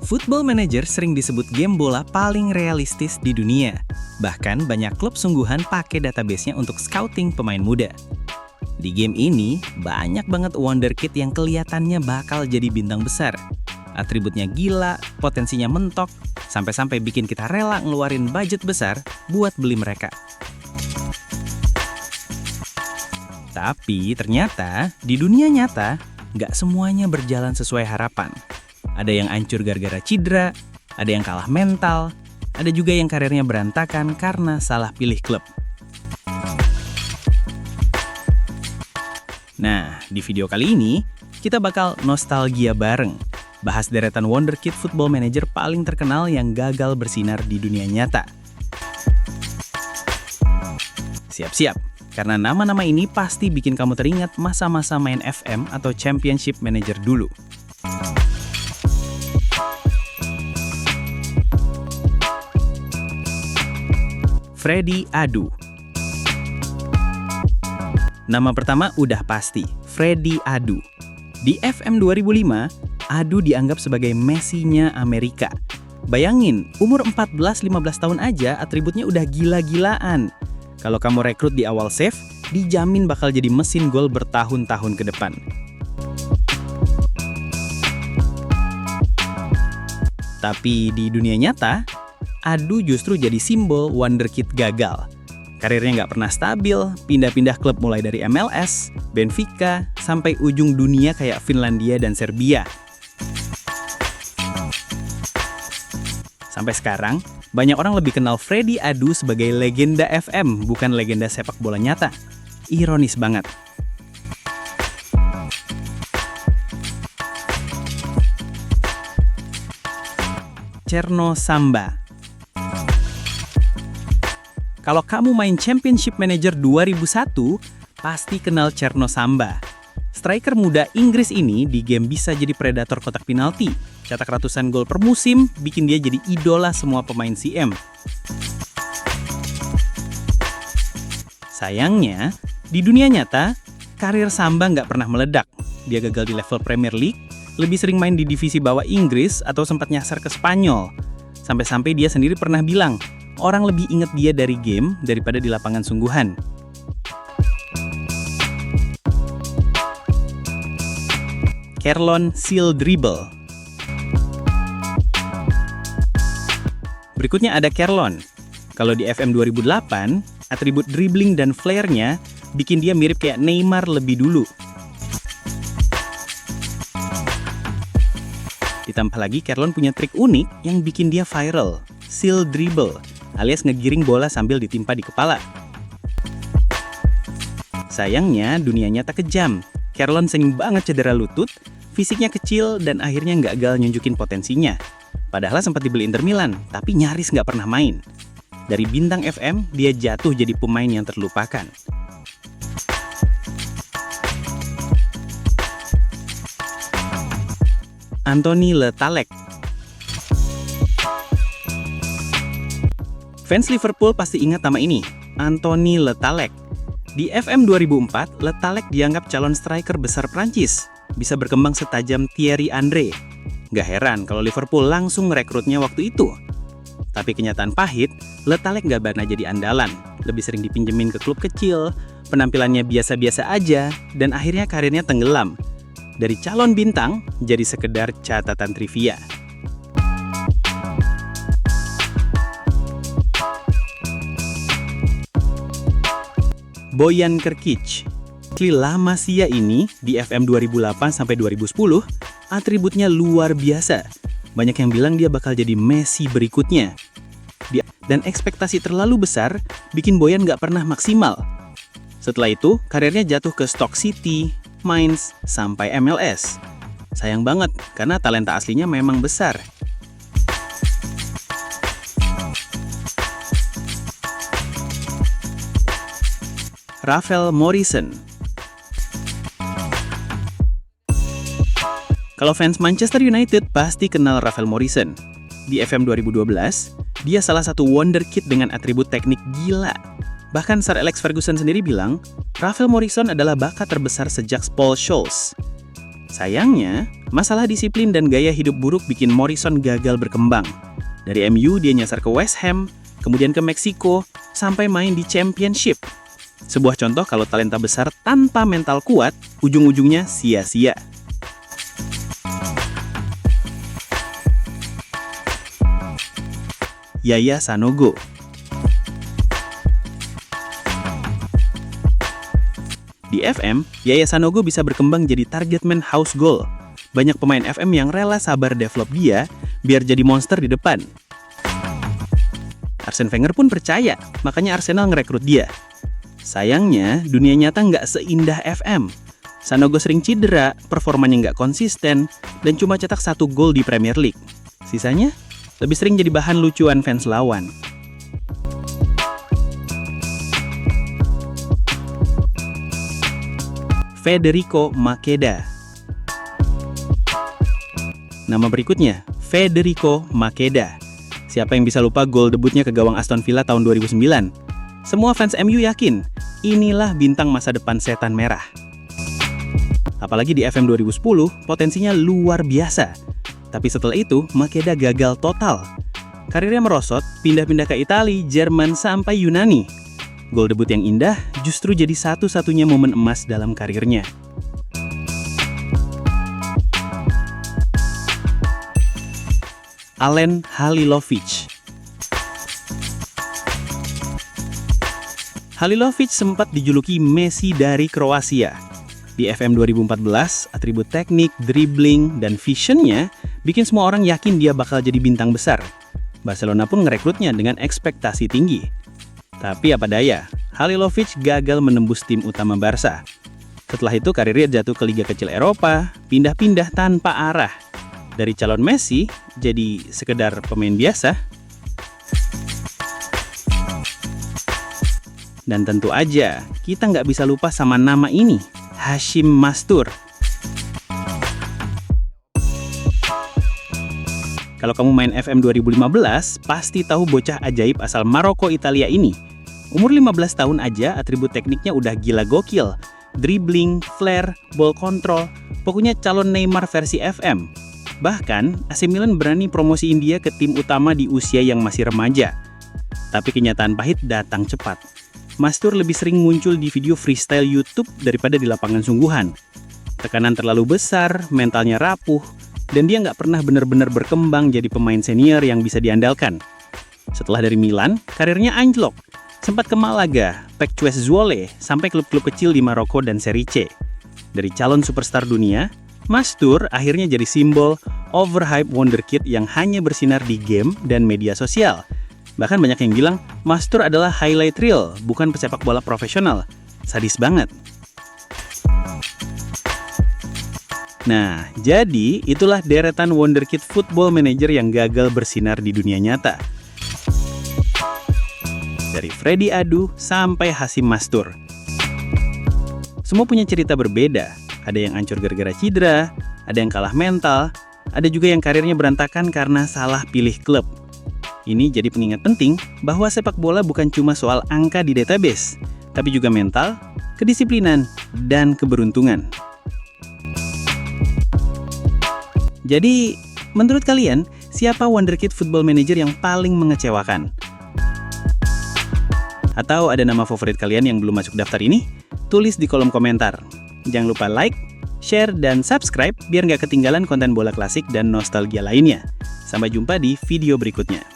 Football Manager sering disebut game bola paling realistis di dunia. Bahkan banyak klub sungguhan pakai database-nya untuk scouting pemain muda. Di game ini, banyak banget wonderkid yang kelihatannya bakal jadi bintang besar. Atributnya gila, potensinya mentok, sampai-sampai bikin kita rela ngeluarin budget besar buat beli mereka. Tapi ternyata, di dunia nyata, nggak semuanya berjalan sesuai harapan. Ada yang hancur gara-gara cedera, ada yang kalah mental, ada juga yang karirnya berantakan karena salah pilih klub. Nah, di video kali ini, kita bakal nostalgia bareng. Bahas deretan wonderkid Football Manager paling terkenal yang gagal bersinar di dunia nyata. Siap-siap, karena nama-nama ini pasti bikin kamu teringat masa-masa main FM atau Championship Manager dulu. Freddy Adu. Nama pertama udah pasti, Freddy Adu. Di FM 2005, Adu dianggap sebagai Messi-nya Amerika. Bayangin, umur 14-15 tahun aja atributnya udah gila-gilaan. Kalau kamu rekrut di awal save, dijamin bakal jadi mesin gol bertahun-tahun ke depan. Tapi di dunia nyata, Adu justru jadi simbol wonderkid gagal. Karirnya nggak pernah stabil, pindah-pindah klub mulai dari MLS, Benfica, sampai ujung dunia kayak Finlandia dan Serbia. Sampai sekarang, banyak orang lebih kenal Freddy Adu sebagai legenda FM, bukan legenda sepak bola nyata. Ironis banget. Cherno Samba. Kalau kamu main Championship Manager 2001, pasti kenal Cherno Samba. Striker muda Inggris ini di game bisa jadi predator kotak penalti, cetak ratusan gol per musim, bikin dia jadi idola semua pemain CM. Sayangnya, di dunia nyata, karir Samba nggak pernah meledak. Dia gagal di level Premier League, lebih sering main di divisi bawah Inggris atau sempat nyasar ke Spanyol. Sampai-sampai dia sendiri pernah bilang, orang lebih inget dia dari game daripada di lapangan sungguhan. Kerlon Seal Dribble. Berikutnya ada Kerlon. Kalau di FM 2008, atribut dribbling dan flair-nya bikin dia mirip kayak Neymar lebih dulu. Ditambah lagi, Kerlon punya trik unik yang bikin dia viral, Seal Dribble, alias ngegiring bola sambil ditimpa di kepala. Sayangnya, dunia nyata kejam. Kerlon sering banget cedera lutut, fisiknya kecil, dan akhirnya gagal nunjukin potensinya. Padahal sempat dibeli Inter Milan, tapi nyaris nggak pernah main. Dari bintang FM, dia jatuh jadi pemain yang terlupakan. Anthony Le Tallec. Fans Liverpool pasti ingat nama ini, Anthony Le Tallec. Di FM 2004, Le Tallec dianggap calon striker besar Prancis, bisa berkembang setajam Thierry Henry. Gak heran kalau Liverpool langsung merekrutnya waktu itu. Tapi kenyataan pahit, Le Tallec gak pernah jadi andalan, lebih sering dipinjemin ke klub kecil, penampilannya biasa-biasa aja, dan akhirnya karirnya tenggelam. Dari calon bintang, jadi sekedar catatan trivia. Bojan Krkić. La Masia ini di FM 2008-2010, atributnya luar biasa. Banyak yang bilang dia bakal jadi Messi berikutnya. Dan ekspektasi terlalu besar bikin Bojan nggak pernah maksimal. Setelah itu, karirnya jatuh ke Stoke City, Mainz, sampai MLS. Sayang banget, karena talenta aslinya memang besar. Rafael Morrison. Kalau fans Manchester United pasti kenal Rafael Morrison. Di FM 2012, dia salah satu wonderkid dengan atribut teknik gila. Bahkan Sir Alex Ferguson sendiri bilang, Rafael Morrison adalah bakat terbesar sejak Paul Scholes. Sayangnya, masalah disiplin dan gaya hidup buruk bikin Morrison gagal berkembang. Dari MU dia nyasar ke West Ham, kemudian ke Meksiko, sampai main di Championship. Sebuah contoh kalau talenta besar tanpa mental kuat, ujung-ujungnya sia-sia. Yaya Sanogo. Di FM, Yaya Sanogo bisa berkembang jadi target man house goal. Banyak pemain FM yang rela sabar develop dia biar jadi monster di depan. Arsene Wenger pun percaya, makanya Arsenal ngerekrut dia. Sayangnya, dunia nyata nggak seindah FM. Sanogo sering cedera, performanya nggak konsisten, dan cuma cetak 1 gol di Premier League. Sisanya, lebih sering jadi bahan lucuan fans lawan. Federico Makeda. Nama berikutnya, Federico Makeda. Siapa yang bisa lupa gol debutnya ke gawang Aston Villa tahun 2009? Semua fans MU yakin, inilah bintang masa depan setan merah. Apalagi di FM 2010, potensinya luar biasa. Tapi setelah itu, Makeda gagal total. Karirnya merosot, pindah-pindah ke Italia, Jerman, sampai Yunani. Gol debut yang indah justru jadi satu-satunya momen emas dalam karirnya. Alen Halilovic. Halilovic sempat dijuluki Messi dari Kroasia. Di FM 2014, atribut teknik, dribbling, dan visionnya bikin semua orang yakin dia bakal jadi bintang besar. Barcelona pun ngerekrutnya dengan ekspektasi tinggi. Tapi apa daya, Halilovic gagal menembus tim utama Barca. Setelah itu karirnya jatuh ke liga kecil Eropa, pindah-pindah tanpa arah. Dari calon Messi, jadi sekedar pemain biasa. Dan tentu aja, kita nggak bisa lupa sama nama ini, Hashim Mastur. Kalau kamu main FM 2015, pasti tahu bocah ajaib asal Maroko, Italia ini. Umur 15 tahun aja, atribut tekniknya udah gila gokil. Dribbling, flare, ball control, pokoknya calon Neymar versi FM. Bahkan, AC Milan berani promosiin dia ke tim utama di usia yang masih remaja. Tapi kenyataan pahit datang cepat. Mastur lebih sering muncul di video freestyle YouTube daripada di lapangan sungguhan. Tekanan terlalu besar, mentalnya rapuh, dan dia nggak pernah benar-benar berkembang jadi pemain senior yang bisa diandalkan. Setelah dari Milan, karirnya anjlok. Sempat ke Malaga, Pecquez Zwolle, sampai klub-klub kecil di Maroko dan Serie C. Dari calon superstar dunia, Mastur akhirnya jadi simbol overhyped wonderkid yang hanya bersinar di game dan media sosial. Bahkan banyak yang bilang, Mastur adalah highlight reel, bukan pesepak bola profesional. Sadis banget. Nah, jadi itulah deretan wonderkid football manager yang gagal bersinar di dunia nyata. Dari Freddy Adu sampai Hashim Mastur. Semua punya cerita berbeda. Ada yang hancur gara-gara cedera, ada yang kalah mental, ada juga yang karirnya berantakan karena salah pilih klub. Ini jadi pengingat penting bahwa sepak bola bukan cuma soal angka di database, tapi juga mental, kedisiplinan, dan keberuntungan. Jadi, menurut kalian, siapa wonderkid football manager yang paling mengecewakan? Atau ada nama favorit kalian yang belum masuk daftar ini? Tulis di kolom komentar. Jangan lupa like, share, dan subscribe biar nggak ketinggalan konten bola klasik dan nostalgia lainnya. Sampai jumpa di video berikutnya.